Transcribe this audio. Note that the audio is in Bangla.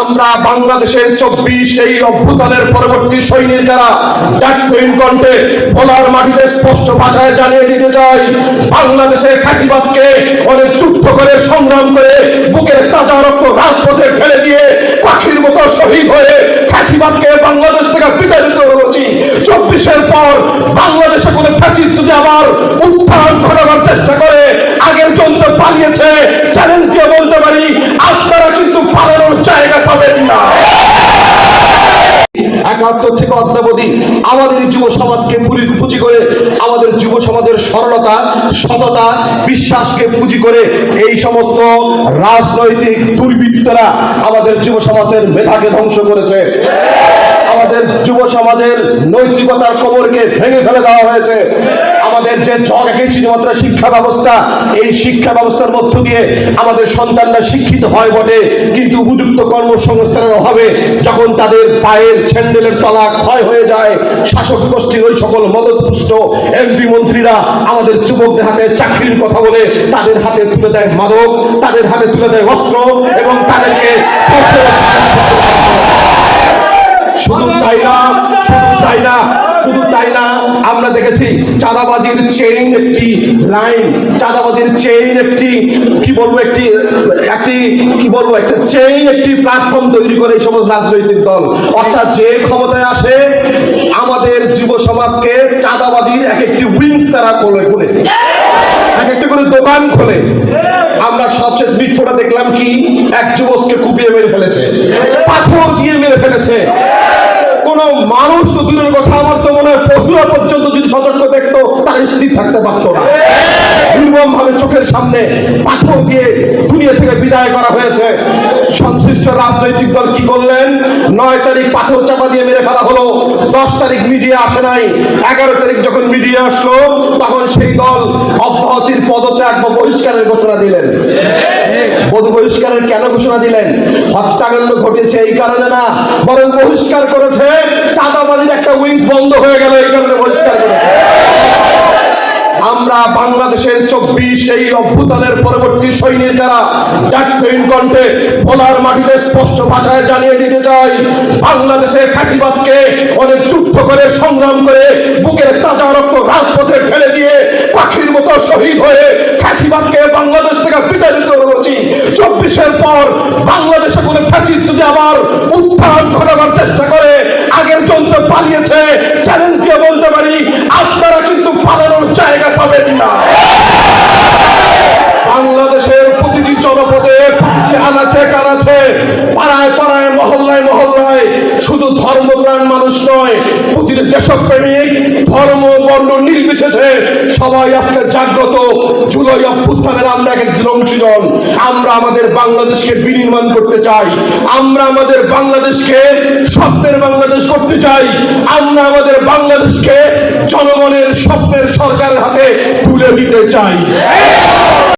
আমরা বাংলাদেশের 24 সেই অভ্যুত্থানের পরবর্তী সৈনিক যারা ডাকহীন কণ্ঠে ভোলার মাটিতে স্পষ্ট ভাষায় জানিয়ে দিতে চাই, বাংলাদেশের ফ্যাসিবাদকে অনেক যুদ্ধ করে সংগ্রাম করে বুকের তাজা রক্ত রাজপথে ফেলে দিয়ে পাখির মতো শহীদ হয়ে ফ্যাসিবাদকে বাংলাদেশ থেকে বিতাড়িত করেছি। 24-এর পর বাংলাদেশে কোনো ফ্যাসিস্ট যদি আবার উত্থান ঘটাবার চেষ্টা করে আগের জন্য পালিয়েছে, চ্যালেঞ্জ দিয়ে বলতে পারি আপনারা কিন্তু পালানোর জায়গা পাবেন না। 71 থেকে অদ্যাবধি আমাদের যুব সমাজকে পুঁজি করে, আমাদের যুব সমাজের সরলতা, সততা, বিশ্বাসকে পুঁজি করে এই সমস্ত রাজনৈতিক দুর্বৃত্তরা আমাদের যুব সমাজের মেধাকে ধ্বংস করেছে। আমাদের যুব সমাজের নৈতিকতার কবরকে ভেঙে ফেলে দেওয়া হয়েছে। আমাদের যে শুধুমাত্র শিক্ষা ব্যবস্থা, এই শিক্ষা ব্যবস্থার মধ্য দিয়ে আমাদের সন্তানরা শিক্ষিত হয় বটে, কিন্তু উপযুক্ত কর্মসংস্থানের অভাবে যখন তাদের পায়ের স্যান্ডেলের তলা ক্ষয় হয়ে যায়, শাসক গোষ্ঠীর ওই সকল মদতপুষ্ট এমপি মন্ত্রীরা আমাদের যুবকদের হাতে চাকরির কথা বলে তাদের হাতে তুলে দেয় মাদক, তাদের হাতে তুলে দেয় অস্ত্র এবং তাদেরকে শুধু তাই না, আমরা দেখেছি চাঁদাবাজির চেইন একটি লাইন, চাঁদাবাজির চেইন একটি একটি প্ল্যাটফর্ম তৈরি করে এই সমস্ত রাজনৈতিক দল, অর্থাৎ যে ক্ষমতায় আসে আমাদের যুব সমাজকে চাঁদাবাজির এক একটি উইংস তারা খোলে, এক একটা করে দোকান খোলে। আমরা সবচেয়ে বিস্ফোরণ দেখলাম কি, এক যুবককে কুপিয়ে মেরে ফেলেছে, পাথর দিয়ে মেরে ফেলেছে। কোন মানুষ তো দূরের কথা, আমার তো মনে হয় পশুরা পর্যন্ত যদি সতর্ক দেখতো তারা স্থির থাকতে পারতো না। নির্মম ভাবে চোখের সামনে পাথর দিয়ে দুনিয়া থেকে বিদায় করা হয়েছে। সংশ্লিষ্ট রাজনৈতিক দল কি করলেন? 9 তারিখ পাথর চাপা দিয়ে মেরে ফেলা হলো, 10 তারিখ মিডিয়া আসে নাই, 11 তারিখ যখন মিডিয়া আসলো তখন সেই দল অব্যাহতির পদত্যাগ বা বহিষ্কারের ঘোষণা দিলেন। বহিষ্কারের কেন ঘোষণা দিলেন? হত্যাকাণ্ড ঘটেছে এই কারণে না, বরং বহিষ্কার করেছে চাঁদাবাজির একটা উইংস বন্ধ হয়ে গেল, এই কারণে বহিষ্কার করেছে। আমরা বাংলাদেশের 24 সেই অভ্যুত্থানের পরবর্তী সৈনিক যারা ডাকহীন কণ্ঠে ভোলার মাটিতে স্পষ্ট ভাষায় জানিয়ে দিতে চাই, বাংলাদেশের ফ্যাসিবাদকে অনেক যুদ্ধ করে সংগ্রাম করে বুকের তাজা রক্ত রাজপথে ফেলে দিয়ে পাখির মতো শহীদ হয়ে ফ্যাসিবাদকে বাংলাদেশ থেকে বিতাড়িত করেছি। 24-এর পর বাংলাদেশে কোনো ফ্যাসিস্ট যদি আবার উত্থান ঘটাবার চেষ্টা করে আগের জন্য পালিয়েছে, চ্যালেঞ্জ দিয়ে বলতে পারি আপনারা কিন্তু পালানোর জায়গা পাবেন না। বাংলাদেশের প্রতিটি জনপদে, প্রতিটি আনাচে কানাচে, পাড়ায় পাড়ায়, মহল্লায় মহল্লায় শুধু ধর্মপ্রাণ মানুষ নয়, প্রতিটি দেশপ্রেমিক, ধর্ম বর্ণ নির্বিশেষে সবাই আজকে জাগ্রত। জুলাই অভ্যুত্থানের আমরা একজন অংশীজন। আমরা আমাদের বাংলাদেশকে বিনির্মাণ করতে চাই, আমরা আমাদের বাংলাদেশকে স্বপ্নের বাংলাদেশ করতে চাই, আমরা আমাদের বাংলাদেশকে জনগণের স্বপ্নের সরকারের হাতে তুলে দিতে চাই।